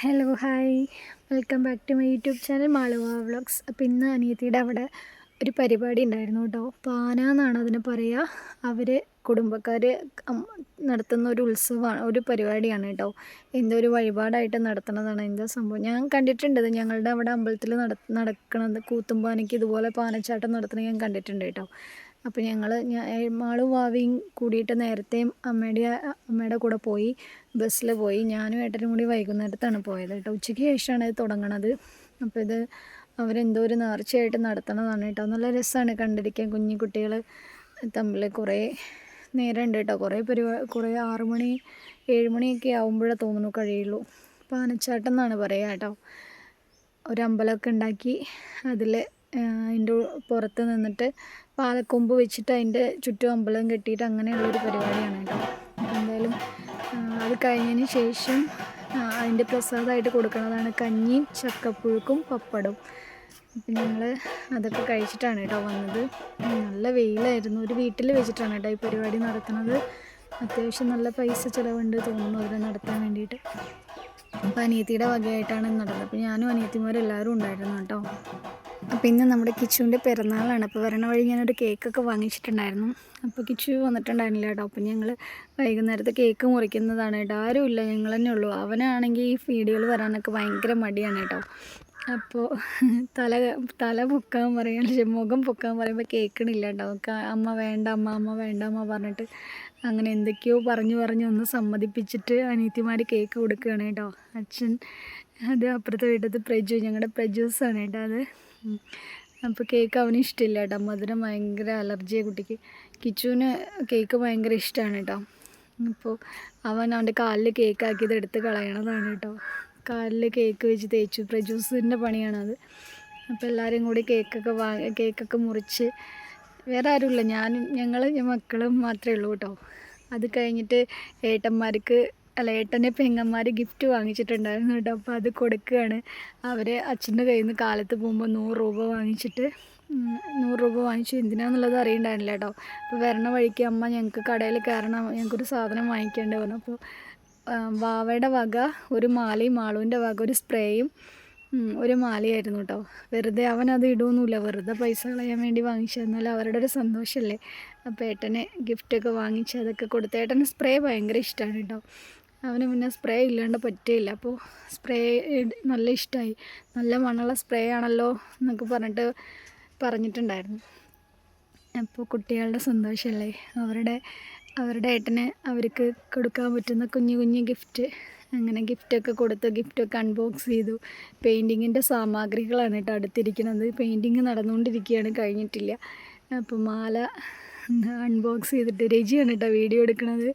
Hello hi, welcome back to my YouTube channel Maluva vlogs. അപ്പോൾ ഇന്ന് അനിയത്തിയുടെ അവിടെ ഒരു പരിപാടി ഉണ്ടായിരുന്നു കേട്ടോ. പാന എന്നാണ് അതിന് പറയുക. അവർ കുടുംബക്കാർ നടത്തുന്ന ഒരു ഉത്സവമാണ്, ഒരു പരിപാടിയാണ് കേട്ടോ. എന്തോ ഒരു വഴിപാടായിട്ട് നടത്തുന്നതാണ്. എന്താ സംഭവം ഞാൻ കണ്ടിട്ടുണ്ട്. ഇത് ഞങ്ങളുടെ അവിടെ അമ്പലത്തിൽ നടക്കണത് കൂത്തുംപാനയ്ക്ക് ഇതുപോലെ പാനച്ചാട്ടം നടത്തുന്നത് ഞാൻ കണ്ടിട്ടുണ്ട് കേട്ടോ. അപ്പോൾ മാളും വാവിയും കൂടിയിട്ട് നേരത്തെയും അമ്മയുടെ കൂടെ പോയി, ബസ്സിൽ പോയി. ഞാനും ഏട്ടനും കൂടി വൈകുന്നേരത്താണ് പോയത് കേട്ടോ. ഉച്ചയ്ക്ക് ശേഷമാണ് ഇത് തുടങ്ങണത്. അപ്പോൾ ഇത് അവരെന്തോ ഒരു നേർച്ചയായിട്ട് നടത്തണതാണ് കേട്ടോ. നല്ല രസമാണ് കണ്ടിരിക്കാൻ. കുഞ്ഞു കുട്ടികൾ തമ്മിൽ കുറേ നേരമുണ്ട് കേട്ടോ. കുറേ 6 മണി 7 മണിയൊക്കെ ആകുമ്പോഴേ തോന്നുന്നു കഴിയുള്ളൂ. പാനച്ചാട്ടം എന്നാണ് പറയുക കേട്ടോ. ഒരു അമ്പലമൊക്കെ ഉണ്ടാക്കി അതിൽ അതിൻ്റെ പുറത്ത് നിന്നിട്ട് പാലക്കൊമ്പ് വെച്ചിട്ട് അതിൻ്റെ ചുറ്റും അമ്പലം കെട്ടിയിട്ട് അങ്ങനെയുള്ളൊരു പരിപാടിയാണ് കേട്ടോ. എന്തായാലും അത് കഴിഞ്ഞതിന് ശേഷം അതിൻ്റെ പ്രസാദമായിട്ട് കൊടുക്കുന്നതാണ് കഞ്ഞിയും ചക്കപ്പുഴുക്കും പപ്പടവും. അപ്പം ഞങ്ങൾ അതൊക്കെ കഴിച്ചിട്ടാണ് കേട്ടോ വന്നത്. നല്ല വെയിലായിരുന്നു. ഒരു വീട്ടിൽ വെച്ചിട്ടാണ് കേട്ടോ ഈ പരിപാടി നടത്തുന്നത്. അത്യാവശ്യം നല്ല പൈസ ചിലവുണ്ട് തോന്നുന്നു അതിൽ നടത്താൻ വേണ്ടിയിട്ട്. അപ്പോൾ അനിയത്തിയുടെ വകയായിട്ടാണ് നടന്നത്. അപ്പോൾ ഞാനും അനിയത്തിമാരും എല്ലാവരും ഉണ്ടായിരുന്നു കേട്ടോ. അപ്പോൾ ഇന്ന് നമ്മുടെ കിച്ചുവിൻ്റെ പിറന്നാളാണ്. അപ്പോൾ വരണ വഴി ഞാനൊരു കേക്കൊക്കെ വാങ്ങിച്ചിട്ടുണ്ടായിരുന്നു. അപ്പോൾ കിച്ചു വന്നിട്ടുണ്ടായിരുന്നില്ല കേട്ടോ. അപ്പോൾ ഞങ്ങൾ വൈകുന്നേരത്തെ കേക്ക് മുറിക്കുന്നതാണ് കേട്ടോ. ആരുമില്ല, ഞങ്ങൾ തന്നെ ഉള്ളൂ. അവനാണെങ്കിൽ ഈ വീഡിയോയിൽ വരാനൊക്കെ ഭയങ്കര മടിയാണ് കേട്ടോ. അപ്പോൾ തല പൊക്കാൻ പറയാൻ, മുഖം പൊക്കാൻ പറയുമ്പോൾ കേൾക്കണില്ല കേട്ടോ. അമ്മ വേണ്ട അമ്മ വേണ്ട അമ്മ പറഞ്ഞിട്ട് അങ്ങനെ എന്തൊക്കെയോ പറഞ്ഞ് ഒന്ന് സമ്മതിപ്പിച്ചിട്ട് അനിയത്തിമാർ കേക്ക് കൊടുക്കുകയാണ് കേട്ടോ. അച്ഛൻ അത് അപ്പുറത്തെ വീട്ടിലത്തെ ഞങ്ങളുടെ പ്രജൂസാണ് കേട്ടോ അത്. അപ്പോൾ കേക്ക് അവന് ഇഷ്ടമില്ല കേട്ടോ. മധുരം ഭയങ്കര അലർജിയാണ് കുട്ടിക്ക്. കിച്ചുവിന് കേക്ക് ഭയങ്കര ഇഷ്ടമാണ് കേട്ടോ. അപ്പോൾ അവൻ്റെ കാലിൽ കേക്ക് ആക്കിയത് എടുത്ത് കളയണതാണ് കേട്ടോ. കാലിൽ കേക്ക് വെച്ച് തേച്ചു. പ്രജൂസിൻ്റെ പണിയാണത്. അപ്പോൾ എല്ലാവരും കൂടി കേക്കൊക്കെ മുറിച്ച്, വേറെ ആരുമില്ല, ഞങ്ങൾ മക്കളും മാത്രമേ ഉള്ളൂ കേട്ടോ. അത് കഴിഞ്ഞിട്ട് ഏട്ടൻ്റെ പെങ്ങന്മാർ ഗിഫ്റ്റ് വാങ്ങിച്ചിട്ടുണ്ടായിരുന്നു കേട്ടോ. അപ്പോൾ അത് കൊടുക്കുകയാണ്. അവർ അച്ഛൻ്റെ കയ്യിൽ നിന്ന് കാലത്ത് പോകുമ്പോൾ 100 രൂപ വാങ്ങിച്ചിട്ട് 100 രൂപ വാങ്ങിച്ചു. എന്തിനാണെന്നുള്ളത് അറിയണ്ടായിരുന്നില്ല കേട്ടോ. അപ്പോൾ വരണ വഴിക്ക് അമ്മ ഞങ്ങൾക്ക് കടയിൽ കയറണം, ഞങ്ങൾക്കൊരു സാധനം വാങ്ങിക്കേണ്ടി വന്നു. അപ്പോൾ വാവയുടെ വക ഒരു മാലയും മാളുവിൻ്റെ വക ഒരു സ്പ്രേയും ഒരു മാലയായിരുന്നു കേട്ടോ. വെറുതെ അവനത് ഇടുമൊന്നുമില്ല, വെറുതെ പൈസ കളയാൻ വേണ്ടി വാങ്ങിച്ചതെന്നാലും അവരുടെ ഒരു സന്തോഷമല്ലേ. അപ്പോൾ ഏട്ടന് ഗിഫ്റ്റൊക്കെ വാങ്ങിച്ച് അതൊക്കെ കൊടുത്ത്. ഏട്ടന് സ്പ്രേ ഭയങ്കര ഇഷ്ടമാണ് കേട്ടോ. അവന് പിന്നെ സ്പ്രേ ഇല്ലാണ്ട് പറ്റില്ല. അപ്പോൾ സ്പ്രേ നല്ല ഇഷ്ടമായി. നല്ല മണമുള്ള സ്പ്രേ ആണല്ലോ എന്നൊക്കെ പറഞ്ഞിട്ടുണ്ടായിരുന്നു. അപ്പോൾ കുട്ടികളുടെ സന്തോഷമല്ലേ. അവരുടെ ഏട്ടന് അവർക്ക് കൊടുക്കാൻ പറ്റുന്ന കുഞ്ഞു ഗിഫ്റ്റ്, അങ്ങനെ ഗിഫ്റ്റൊക്കെ കൊടുത്തു. ഗിഫ്റ്റൊക്കെ അൺബോക്സ് ചെയ്തു. പെയിൻറ്റിങ്ങിൻ്റെ സാമഗ്രികളാണ് കേട്ടോ അടുത്തിരിക്കുന്നത്. പെയിൻറ്റിങ് നടന്നുകൊണ്ടിരിക്കുകയാണ്, കഴിഞ്ഞിട്ടില്ല. അപ്പോൾ മാല അൺബോക്സ് ചെയ്തിട്ട് രജിയാണ് കേട്ടോ വീഡിയോ എടുക്കുന്നത്.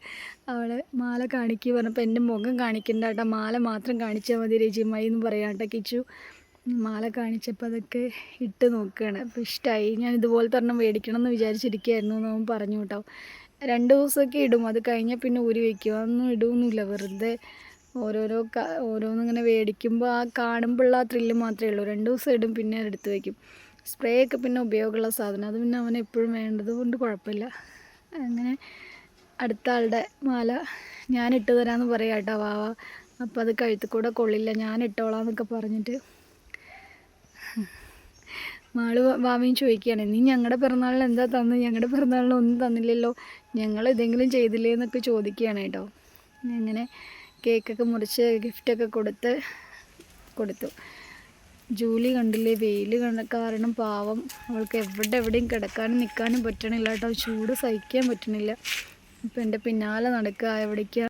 അവൾ മാല കാണിക്കുക പറഞ്ഞപ്പോൾ എൻ്റെ മുഖം കാണിക്കണ്ട കേട്ടോ, മാല മാത്രം കാണിച്ചാൽ മതി രജിമായി എന്ന് പറയാം കേട്ടോ. കിച്ചു മാല കാണിച്ചപ്പോൾ അതൊക്കെ ഇട്ട് നോക്കുകയാണ്. അപ്പോൾ ഇഷ്ടമായി. ഞാൻ ഇതുപോലത്തെ ഒരെണ്ണം മേടിക്കണം എന്ന് വിചാരിച്ചിരിക്കുകയായിരുന്നു എന്ന് അവൻ പറഞ്ഞു കേട്ടോ. 2 ദിവസമൊക്കെ ഇടും, അത് കഴിഞ്ഞാൽ പിന്നെ ഊരി വയ്ക്കും. അതൊന്നും ഇടുമൊന്നുമില്ല, വെറുതെ ഓരോന്നിങ്ങനെ മേടിക്കുമ്പോൾ ആ കാണുമ്പോഴുള്ള ആ ത്രില്ല് മാത്രമേ ഉള്ളൂ. 2 ദിവസം ഇടും, പിന്നെ എടുത്ത് വയ്ക്കും. സ്പ്രേ ഒക്കെ പിന്നെ ഉപയോഗമുള്ള സാധനം, അത് പിന്നെ അവൻ എപ്പോഴും വേണ്ടത് കൊണ്ട് കുഴപ്പമില്ല. അങ്ങനെ അടുത്ത ആളുടെ മാല ഞാൻ ഇട്ട് തരാമെന്ന് പറയാം കേട്ടോ വാവ. അപ്പോൾ അത് കഴുത്തിൽ കൂടെ കൊള്ളില്ല, ഞാൻ ഇട്ടോളാം എന്നൊക്കെ പറഞ്ഞിട്ട് വാവയും ചോദിക്കുകയാണ്, നീ ഞങ്ങളുടെ പിറന്നാളിന് എന്താ തന്നു, ഞങ്ങളുടെ പിറന്നാളിന് ഒന്നും തന്നില്ലല്ലോ, ഞങ്ങൾ ഇതെങ്കിലും ചെയ്തില്ലേ എന്നൊക്കെ ചോദിക്കുകയാണ് കേട്ടോ. അങ്ങനെ കേക്കൊക്കെ മുറിച്ച് ഗിഫ്റ്റൊക്കെ കൊടുത്തു. ജൂലി കണ്ടില്ലേ, വെയിൽ കാരണം പാവം, അവൾക്ക് എവിടെയും കിടക്കാനും നിൽക്കാനും പറ്റണില്ല കേട്ടോ. ചൂട് സഹിക്കാൻ പറ്റണില്ല. അപ്പോൾ എൻ്റെ പിന്നാലെ നടക്കുക, എവിടേക്കാണ്